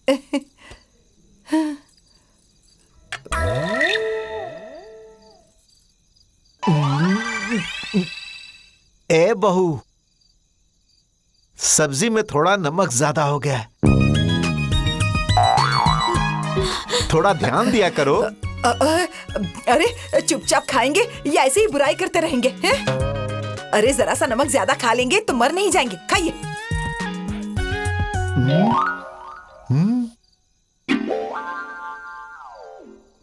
ए बहू, सब्जी में थोड़ा नमक ज्यादा हो गया है, थोड़ा ध्यान दिया करो। अरे चुपचाप खाएंगे या ऐसे ही बुराई करते रहेंगे हैं? अरे जरा सा नमक ज्यादा खा लेंगे तो मर नहीं जाएंगे, खाइए।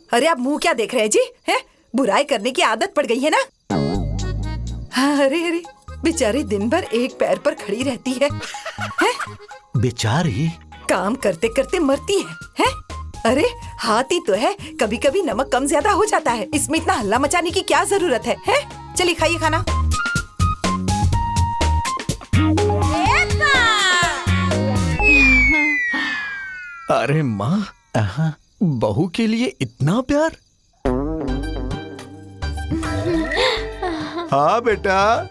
अरे आप मुंह क्या देख रहे हैं जी? हैं? बुराई करने की आदत पड़ गई है ना? अरे अरे बेचारी दिन भर एक पैर पर खड़ी रहती है, हैं? बेचारी काम करते करते मरती है? अरे हाथ ही तो है, कभी कभी नमक कम ज्यादा हो जाता है, इसमें इतना हल्ला मचाने की क्या जरूरत है? चलिए खाइए खाना। अरे माँ, बहू के लिए इतना प्यार? हाँ बेटा,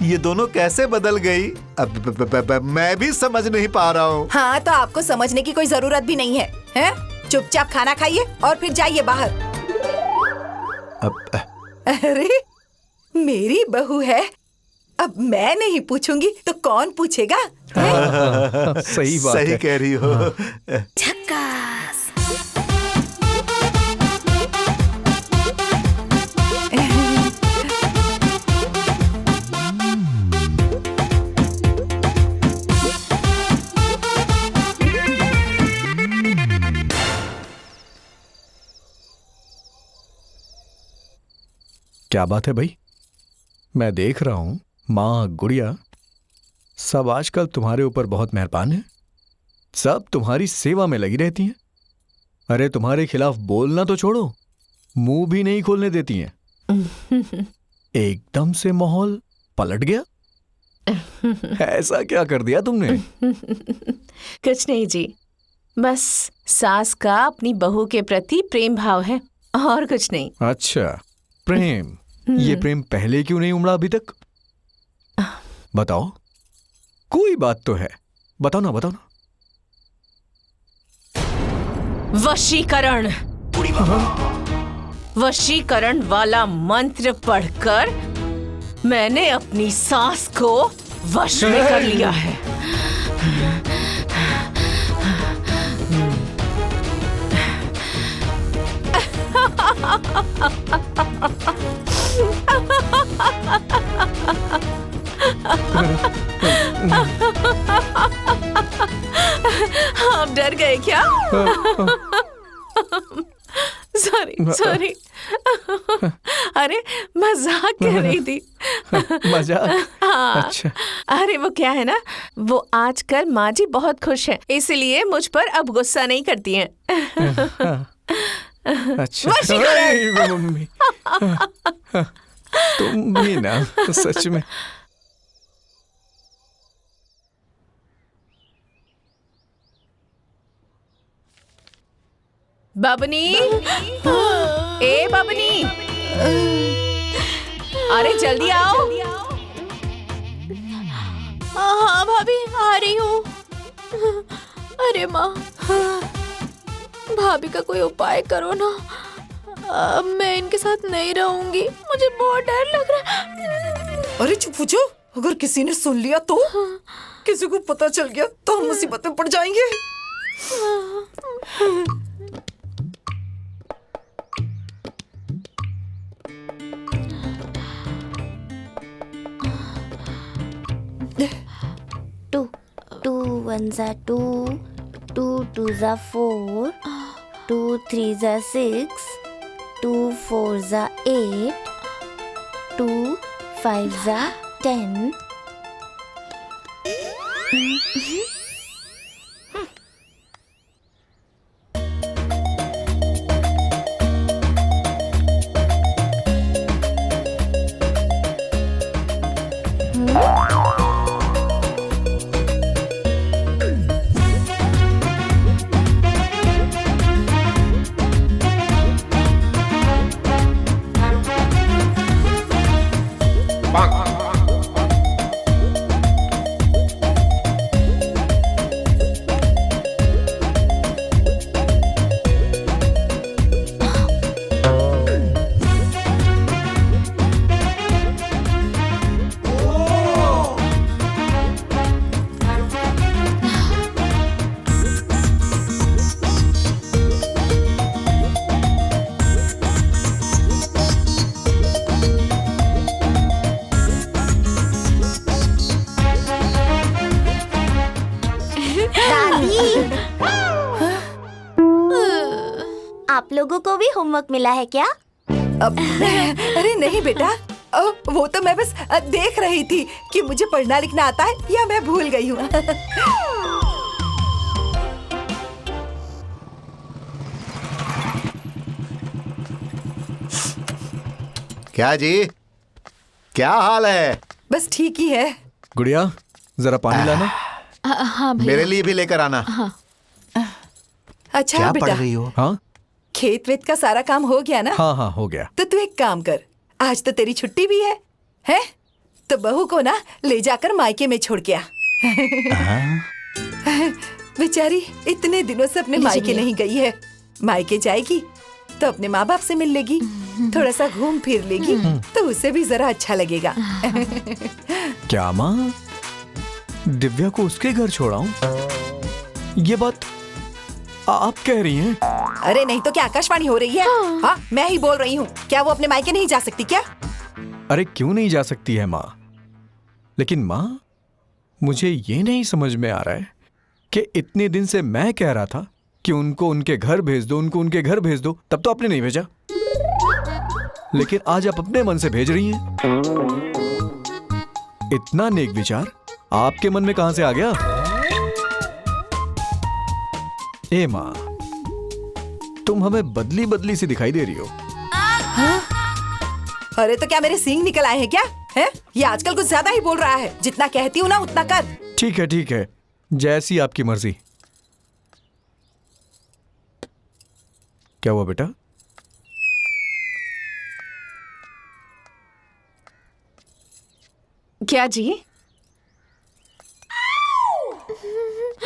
ये दोनों कैसे बदल गई अब मैं भी समझ नहीं पा रहा हूँ। हाँ तो आपको समझने की कोई जरूरत भी नहीं है, हैं? चुपचाप खाना खाइए और फिर जाइए बाहर। अरे मेरी बहू है, अब मैं नहीं पूछूंगी तो कौन पूछेगा? सही बात सही है। कह रही हो। झक्कास। क्या बात है भाई, मैं देख रहा हूं माँ, गुड़िया सब आजकल तुम्हारे ऊपर बहुत मेहरबान है, सब तुम्हारी सेवा में लगी रहती हैं। अरे तुम्हारे खिलाफ बोलना तो छोड़ो, मुंह भी नहीं खोलने देती हैं। एकदम से माहौल पलट गया। ऐसा क्या कर दिया तुमने? कुछ नहीं जी, बस सास का अपनी बहू के प्रति प्रेम भाव है और कुछ नहीं। अच्छा प्रेम, ये प्रेम पहले क्यों नहीं उमड़ा अभी तक? बताओ, कोई बात तो है, बताओ ना, बताओ ना। वशीकरण, वशीकरण वाला मंत्र पढ़कर मैंने अपनी सास को वश में कर लिया है। आप डर गए क्या? सॉरी सॉरी, अरे मजाक कर रही थी। मजाक? हाँ। अच्छा। अरे वो क्या है ना, वो आजकल माँ जी बहुत खुश है, इसलिए मुझ पर अब गुस्सा नहीं करती हैं। अच्छा। अरे मम्मी, तुम भी ना सच में। बबनी, ए बबनी, अरे जल्दी आओ। हाँ भाभी, आ रही हूँ। अरे माँ, भाभी का कोई उपाय करो ना, अब मैं इनके साथ नहीं रहूंगी, मुझे बहुत डर लग रहा है। अरे चुप हो जाओ, अगर किसी ने सुन लिया तो? किसी को पता चल गया तो हम मुसीबत में पड़ जाएंगे। Two ones are 2, 2 twos are 4, 2 threes are 6, 2 fours are 8, 2 fives are 10. आप लोगों को भी होमवर्क मिला है क्या? अरे नहीं बेटा, वो तो मैं बस देख रही थी कि मुझे पढ़ना लिखना आता है या मैं भूल गई हूँ। क्या जी, क्या हाल है? बस ठीक ही है। गुड़िया जरा पानी लाना। हाँ भैया। मेरे लिए भी लेकर आना। अच्छा क्या पढ़ बेटा, रही हो? हाँ खेत वेत का सारा काम हो गया ना? हाँ हाँ हो गया। तो तू एक काम कर, आज तो तेरी छुट्टी भी है? तो बहू को ना ले जाकर मायके में छोड़ के आ। बेचारी इतने दिनों से अपने मायके नहीं गई है, मायके जाएगी तो अपने माँ बाप से मिल लेगी, थोड़ा सा घूम फिर लेगी तो उसे भी जरा अच्छा लगेगा। क्या माँ, दिव्या को उसके घर छोड़ाऊं? ये बात आप कह रही हैं? अरे नहीं तो क्या आकाशवाणी हो रही है? हाँ मैं ही बोल रही हूँ। क्या वो अपने मायके नहीं जा सकती क्या? अरे क्यों नहीं जा सकती है माँ, लेकिन माँ मुझे ये नहीं समझ में आ रहा है कि इतने दिन से मैं कह रहा था कि उनको उनके घर भेज दो, उनको उनके घर भेज दो, तब तो आपने नहीं भेजा, लेकिन आज आप अपने मन से भेज रही हैं। इतना नेक विचार आपके मन में कहां से आ गया? ए माँ, तुम हमें बदली बदली सी दिखाई दे रही हो। अरे तो क्या मेरे सींग निकल आए हैं क्या? है? ये आजकल कुछ ज्यादा ही बोल रहा है। जितना कहती हूँ ना उतना कर। ठीक है, जैसी आपकी मर्जी। क्या हुआ बेटा? क्या जी?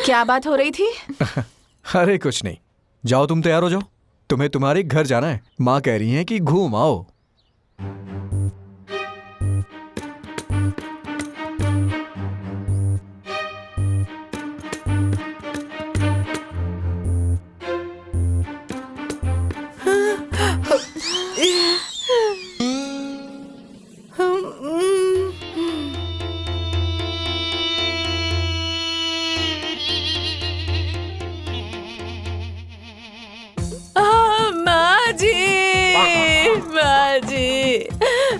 क्या बात हो रही थी? अरे कुछ नहीं, जाओ तुम तैयार हो जाओ, तुम्हें तुम्हारे घर जाना है। माँ कह रही हैं कि घूम आओ। माँ जी,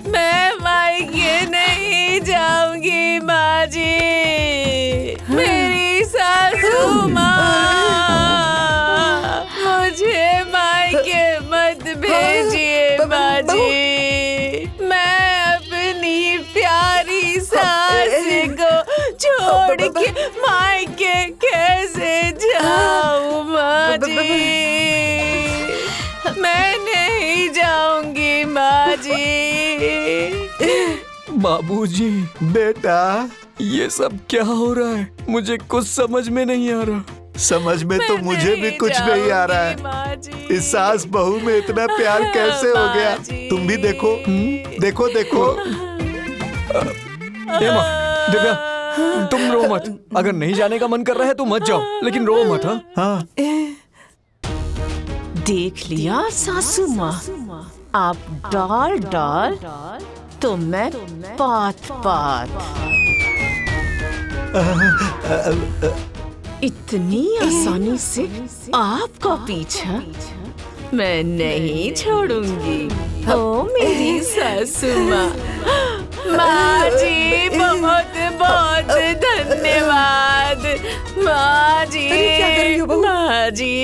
मैं मायके नहीं जाऊंगी माँ जी। मेरी सासू माँ, मुझे मायके मत भेजिए माँ जी। मैं अपनी प्यारी सास को छोड़ के मायके कैसे जाऊँ माँ जी? मैं नहीं जाऊंगी माँ जी। बाबूजी, बेटा, ये सब क्या हो रहा है? मुझे कुछ समझ में नहीं आ रहा। समझ में तो मुझे भी कुछ नहीं आ रहा है। इस सास बहू में इतना प्यार कैसे हो गया? तुम भी देखो, देखो देखो। ए माँ, दिव्या, तुम रो मत। अगर नहीं जाने का मन कर रहा है तो मत जाओ, लेकिन रो मत। हाँ, देख लिया सासू माँ, आप डाल डाल तो मैं पात पात। इतनी आसानी से आपका पीछा मैं नहीं छोड़ूंगी। ओ मेरी सासू माँ, माँ जी बहुत बहुत धन्यवाद। माँ जी, अरे क्या कर रही हो बहू? माँ जी।